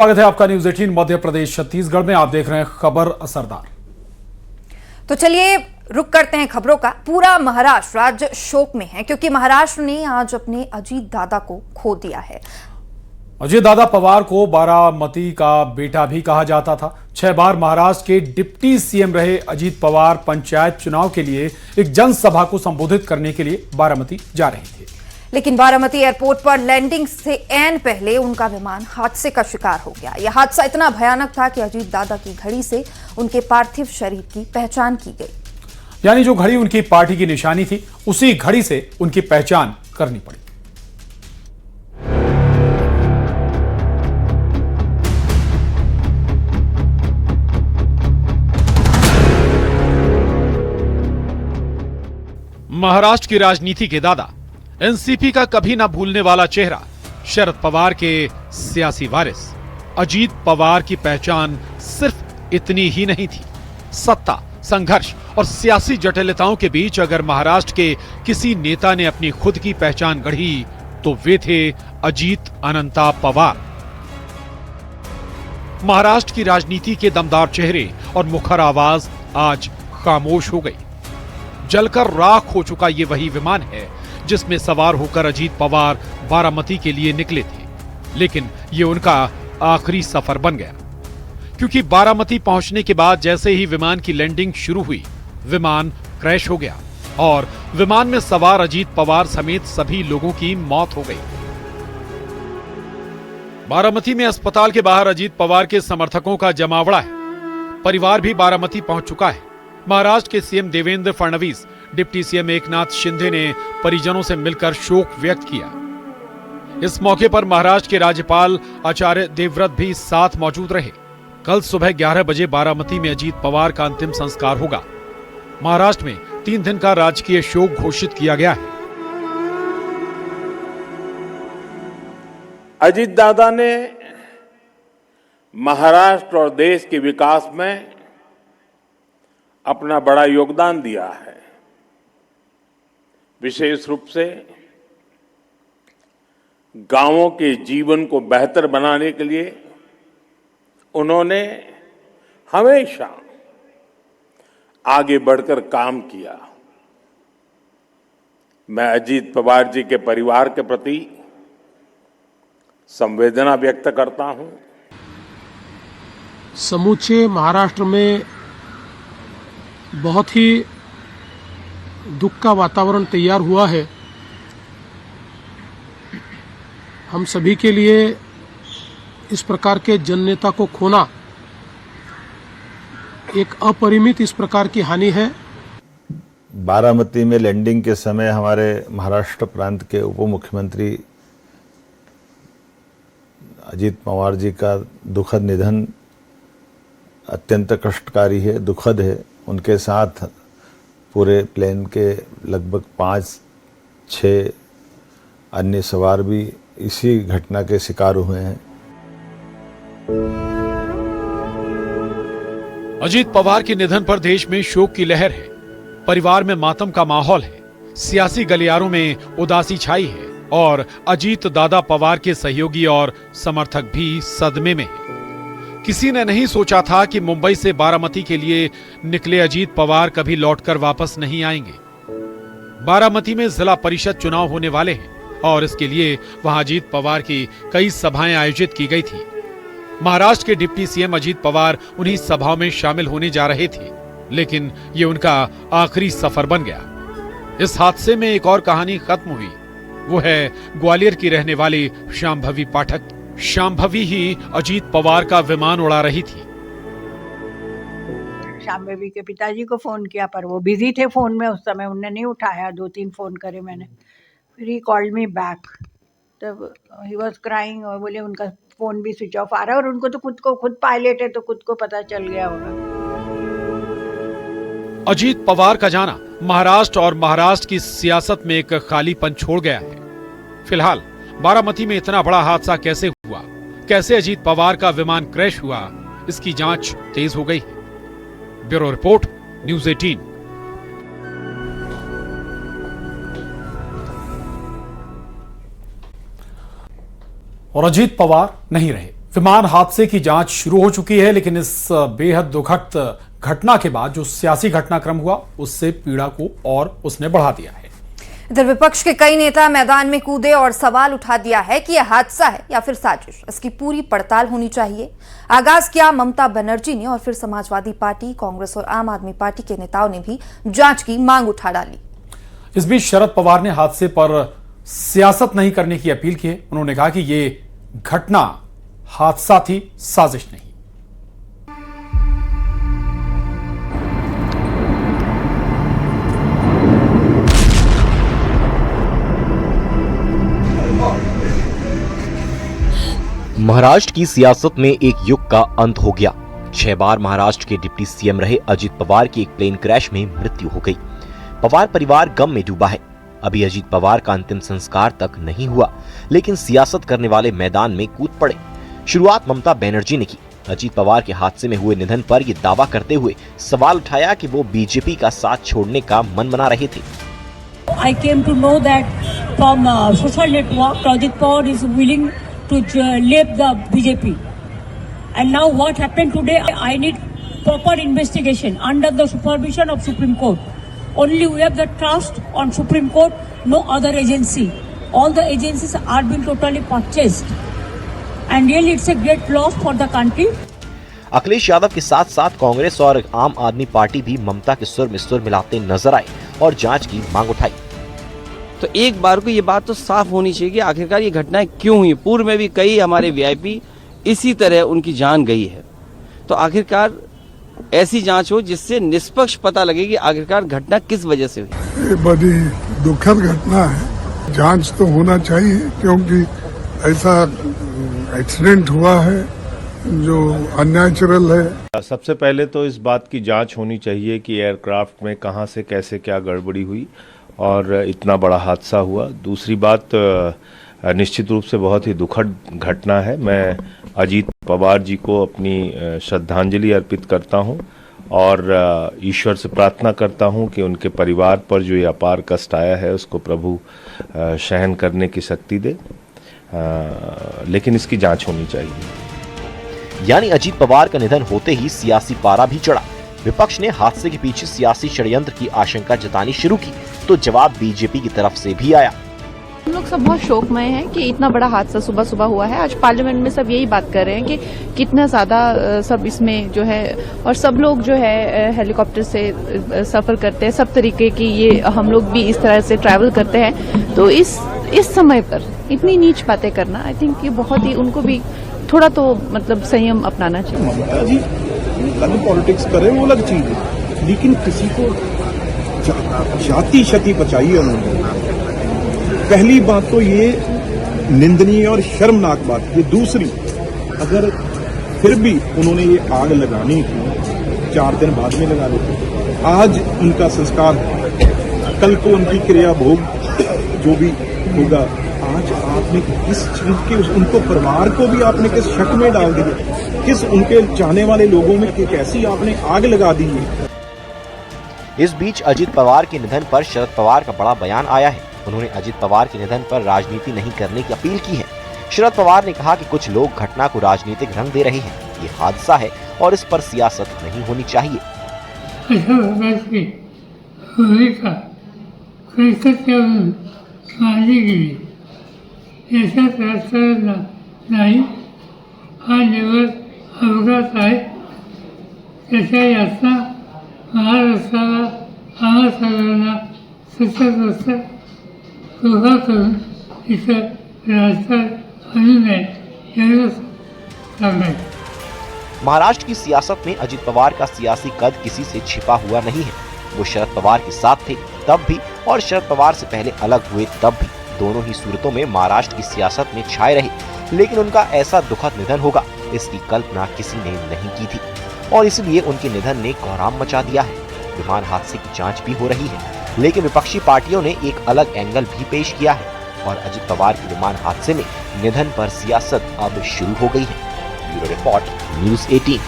स्वागत है आपका न्यूज 18 मध्य प्रदेश छत्तीसगढ़ में। आप देख रहे हैं खबर असरदार। तो चलिए रुक करते हैं खबरों का। पूरा महाराष्ट्र आज शोक में है क्योंकि महाराष्ट्र ने आज अपने अजीत दादा को खो दिया है। अजीत दादा पवार को बारामती का बेटा भी कहा जाता था। 6 बार महाराष्ट्र के डिप्टी सीएम रहे अजीत पवार पंचायत चुनाव के लिए एक जनसभा को संबोधित करने के लिए बारामती जा रहे थे, लेकिन बारामती एयरपोर्ट पर लैंडिंग से ऐन पहले उनका विमान हादसे का शिकार हो गया। यह हादसा इतना भयानक था कि अजीत दादा की घड़ी से उनके पार्थिव शरीर की पहचान की गई। यानी जो घड़ी उनकी पार्टी की निशानी थी, उसी घड़ी से उनकी पहचान करनी पड़ी। महाराष्ट्र की राजनीति के दादा, एनसीपी का कभी ना भूलने वाला चेहरा, शरद पवार के सियासी वारिस अजीत पवार की पहचान सिर्फ इतनी ही नहीं थी। सत्ता, संघर्ष और सियासी जटिलताओं के बीच अगर महाराष्ट्र के किसी नेता ने अपनी खुद की पहचान गढ़ी तो वे थे अजीत अनंता पवार। महाराष्ट्र की राजनीति के दमदार चेहरे और मुखर आवाज आज खामोश हो गई। जलकर राख हो चुका ये वही विमान है जिसमें सवार होकर अजीत पवार बारामती के लिए निकले थे, लेकिन ये उनका आखिरी सफर बन गया क्योंकि बारामती पहुंचने के बाद जैसे ही विमान की लैंडिंग शुरू हुई, विमान क्रैश हो गया और विमान में सवार अजीत पवार समेत सभी लोगों की मौत हो गई। बारामती में अस्पताल के बाहर अजीत पवार के समर्थकों का जमावड़ा है। परिवार भी बारामती पहुंच चुका है। महाराष्ट्र के CM Devendra Fadnavis, deputy CM Eknath Shinde ने परिजनों से मिलकर शोक व्यक्त किया। इस मौके पर महाराष्ट्र के राज्यपाल आचार्य देवव्रत भी साथ मौजूद रहे। कल सुबह 11 बजे बारामती में अजीत पवार का अंतिम संस्कार होगा। महाराष्ट्र में 3 दिन का राजकीय शोक घोषित किया गया है। अजीत दादा ने महाराष्ट्र और देश के विकास में अपना बड़ा योगदान दिया है। विशेष रूप से गांवों के जीवन को बेहतर बनाने के लिए उन्होंने हमेशा आगे बढ़कर काम किया। मैं अजीत पवार जी के परिवार के प्रति संवेदना व्यक्त करता हूं। समूचे महाराष्ट्र में बहुत ही दुख का वातावरण तैयार हुआ है। हम सभी के लिए इस प्रकार के जननेता को खोना एक अपरिमित इस प्रकार की हानि है। बारामती में लैंडिंग के समय हमारे महाराष्ट्र प्रांत के उप मुख्यमंत्री अजीत पवार जी का दुखद निधन अत्यंत कष्टकारी है, दुखद है। उनके साथ पूरे प्लेन के लगभग 5-6 अन्य सवार भी इसी घटना के शिकार हुए हैं। अजीत पवार के निधन पर देश में शोक की लहर है। परिवार में मातम का माहौल है। सियासी गलियारों में उदासी छाई है और अजीत दादा पवार के सहयोगी और समर्थक भी सदमे में हैं। किसी ने नहीं सोचा था कि मुंबई से बारामती के लिए निकले अजीत पवार कभी लौटकर वापस नहीं आएंगे। बारामती में जिला परिषद चुनाव होने वाले हैं और इसके लिए वहां अजीत पवार की कई सभाएं आयोजित की गई थी। महाराष्ट्र के डिप्टी सीएम अजीत पवार उन्हीं सभाओं में शामिल होने जा रहे थे, लेकिन ये उनका आखिरी सफर बन गया। इस हादसे में एक और कहानी खत्म हुई। वो है ग्वालियर की रहने वाली शांभवी पाठक। शांभवी ही अजीत पवार का विमान उड़ा रही थी। शांभवी के पिताजी को फोन किया पर वो बिजी थे फोन में उस समय, उन्होंने नहीं उठाया। 2-3 फोन करे मैंने, फिर ही कॉल्ड मी बैक। तब ही वाज क्राइंग और बोले उनका फोन भी स्विच ऑफ आ रहा है और उनको तो खुद पायलट है तो खुद को पता चल गया होगा। अजीत पवार का जाना महाराष्ट्र और महाराष्ट्र की सियासत में एक खालीपन छोड़ गया है। फिलहाल बारामती में इतना बड़ा हादसा कैसे हुआ, कैसे अजीत पवार का विमान क्रैश हुआ, इसकी जांच तेज हो गई है। Bureau report, news 18। और अजीत पवार नहीं रहे। विमान हादसे की जांच शुरू हो चुकी है, लेकिन इस बेहद दुखद घटना के बाद जो सियासी घटनाक्रम हुआ उससे पीड़ा को और उसने बढ़ा दिया है। इधर विपक्ष के कई नेता मैदान में कूदे और सवाल उठा दिया है कि यह हादसा है या फिर साजिश। इसकी पूरी पड़ताल होनी चाहिए। आगाज किया ममता बनर्जी ने और फिर समाजवादी पार्टी, कांग्रेस और आम आदमी पार्टी के नेताओं ने भी जांच की मांग उठा डाली। इस बीच शरद पवार ने हादसे पर सियासत नहीं करने की अपील की है। उन्होंने कहा कि ये घटना हादसा थी, साजिश नहीं। महाराष्ट्र की सियासत में एक युग का अंत हो गया। 6 बार महाराष्ट्र के डिप्टी सीएम रहे अजित पवार की एक प्लेन क्रैश में मृत्यु हो गई। पवार परिवार गम में डूबा है। अभी अजित पवार का अंतिम संस्कार तक नहीं हुआ, लेकिन सियासत करने वाले मैदान में कूद पड़े। शुरुआत ममता बनर्जी ने की। अजित पवार के हादसे में हुए निधन पर ये दावा करते हुए सवाल उठाया कि वो बीजेपी का साथ छोड़ने का मन बना रहे थे। I came to know that from social network, Ajit Pawar is willing to leave the BJP. And now what happened today, I need proper investigation under the supervision of Supreme Court. Only we have the trust on Supreme Court, no other agency. All the agencies are being totally purchased. And really it's a great loss for the country. Akhilesh Yadav के साथ साथ कांग्रेस और आम आदमी party भी ममता के सुर में सुर मिलाते नजर आए और जांच की मांग उठाई। तो एक बार को ये बात तो साफ होनी चाहिए कि आखिरकार ये घटनाएं क्यों हुई। पूर्व में भी कई हमारे वीआईपी इसी तरह उनकी जान गई है। तो आखिरकार ऐसी जांच हो जिससे निष्पक्ष पता लगे कि आखिरकार घटना किस वजह से हुई। ये बड़ी दुखद घटना है। जांच तो होना चाहिए क्योंकि ऐसा एक्सीडेंट हुआ है जो अननेचुरल है। सबसे पहले तो इस बात की जांच होनी चाहिए कि एयरक्राफ्ट में कहां से कैसे क्या गड़बड़ी हुई और इतना बड़ा हादसा हुआ। दूसरी बात, निश्चित रूप से बहुत ही दुखद घटना है। मैं अजीत पवार जी को अपनी श्रद्धांजलि अर्पित करता हूं और ईश्वर से प्रार्थना करता हूं कि उनके परिवार पर जो ये अपार कष्ट आया है उसको प्रभु सहन करने की शक्ति दे। लेकिन इसकी जांच होनी चाहिए। यानी अजीत पवार का निधन होते ही सियासी पारा भी चढ़ा। विपक्ष ने हादसे के पीछे सियासी षड्यंत्र की आशंका जतानी शुरू की तो जवाब बीजेपी की तरफ से भी आया। हम लोग सब बहुत शोकमय हैं कि इतना बड़ा हादसा सुबह सुबह हुआ है। आज पार्लियामेंट में सब यही बात कर रहे हैं कि कितना ज्यादा सब इसमें जो है, और सब लोग जो है हेलीकॉप्टर से सफर करते हैं, सब तरीके की ये हम लोग भी इस तरह से ट्रैवल करते हैं। तो इस समय पर इतनी नीच बातें करना, आई थिंक ये बहुत ही, उनको भी थोड़ा तो मतलब संयम अपनाना चाहिए। अलग पॉलिटिक्स करें वो अलग चीज है, लेकिन किसी को जाति क्षति पहुंचाई है उन्होंने। पहली बात तो ये निंदनीय और शर्मनाक बात है। दूसरी, अगर फिर भी उन्होंने ये आग लगानी थी 4 दिन बाद में लगा देते। आज उनका संस्कार, कल को उनकी क्रिया भोग जो भी होगा। आज आपने किस चीज के, उनको परिवार को भी आपने किस शक में डाल दिया, किस उनके चाहने वाले लोगों में कैसी आपने आग लगा दी है। इस बीच अजित पवार के निधन पर शरद पवार का बड़ा बयान आया है। उन्होंने अजित पवार के निधन पर राजनीति नहीं करने की अपील की है। शरद पवार ने कहा कि कुछ लोग घटना को राजनीतिक रंग दे रहे हैं। ये हादसा है और इस पर सियासत नहीं होनी चाहिए। ऐसा प्रश्न नाही हा दिवस अपघात आहे। त्याच्या यातना महाराष्ट्राला, आम्हा सगळ्यांना सतत असं कृपा करून इथं राजकारण आणू नये एवढंच सांगायचं। महाराष्ट्र की सियासत में अजित पवार का सियासी कद किसी से छिपा हुआ नहीं है। वो शरद पवार के साथ थे तब भी और शरद पवार से पहले अलग हुए तब भी। दोनों ही सूरतों में महाराष्ट्र की सियासत में छाए रहे, लेकिन उनका ऐसा दुखद निधन होगा इसकी कल्पना किसी ने नहीं की थी और इसलिए उनके निधन ने कोहराम मचा दिया है। विमान हादसे की जांच भी हो रही है, लेकिन विपक्षी पार्टियों ने एक अलग एंगल भी पेश किया है और अजित पवार के विमान हादसे में निधन पर सियासत अब शुरू हो गई है। Bureau report, news 18।